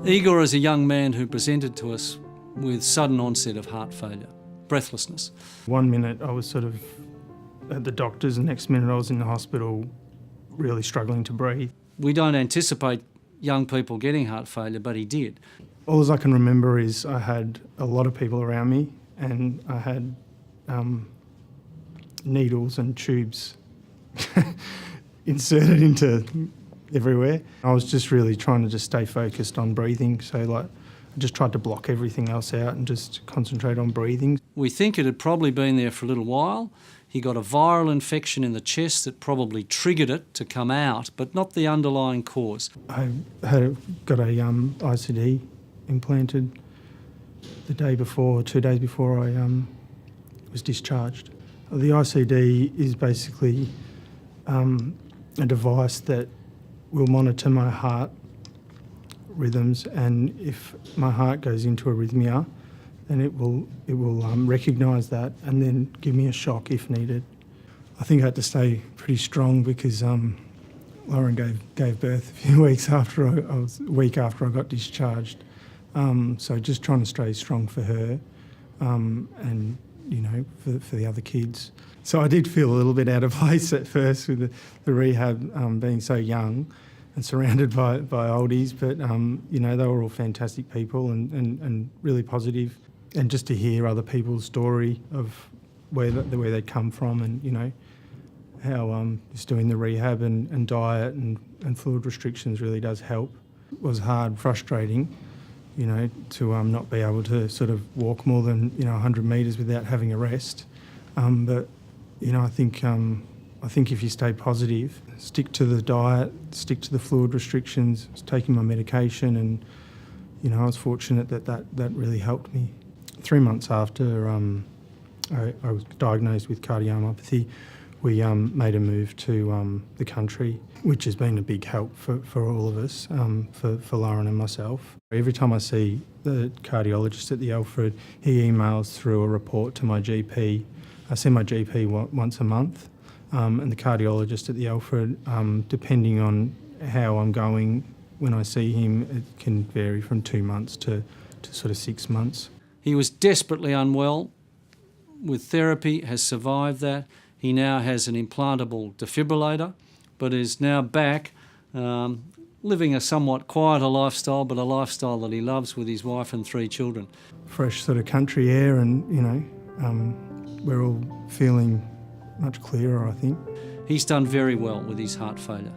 Igor is a young man who presented to us with sudden onset of heart failure, breathlessness. 1 minute I was sort of at the doctor's, the next minute I was in the hospital really struggling to breathe. We don't anticipate young people getting heart failure, but he did. All I can remember is I had a lot of people around me and I had needles and tubes inserted into everywhere. I was just really trying to just stay focused on breathing, so I just tried to block everything else out and just concentrate on breathing. We think it had probably been there for a little while. He got a viral infection in the chest that probably triggered it to come out, but not the underlying cause. I got a ICD implanted the day before, 2 days before I was discharged. The ICD is basically a device that will monitor my heart rhythms, and if my heart goes into arrhythmia, then it will recognise that and then give me a shock if needed. I think I had to stay pretty strong because Lauren gave birth a few weeks after a week after I got discharged. So just trying to stay strong for her and, you know, for the other kids. So I did feel a little bit out of place at first with the rehab being so young and surrounded by oldies, but, you know, they were all fantastic people and really positive. And just to hear other people's story of where they'd come from and, you know, how just doing the rehab and diet and fluid restrictions really does help. It was hard, frustrating, you know, to not be able to sort of walk more than, you know, 100 metres without having a rest. But, you know, I think if you stay positive, stick to the diet, stick to the fluid restrictions, taking my medication, and, you know, I was fortunate that really helped me. 3 months after I was diagnosed with cardiomyopathy, we made a move to the country, which has been a big help for all of us, for Lauren and myself. Every time I see the cardiologist at the Alfred, he emails through a report to my GP. I see my GP once a month, and the cardiologist at the Alfred, depending on how I'm going when I see him, it can vary from 2 months to sort of 6 months. He was desperately unwell. With therapy, has survived that. He now has an implantable defibrillator, but is now back living a somewhat quieter lifestyle, but a lifestyle that he loves with his wife and 3 children. Fresh sort of country air, and, you know, we're all feeling much clearer, I think. He's done very well with his heart failure.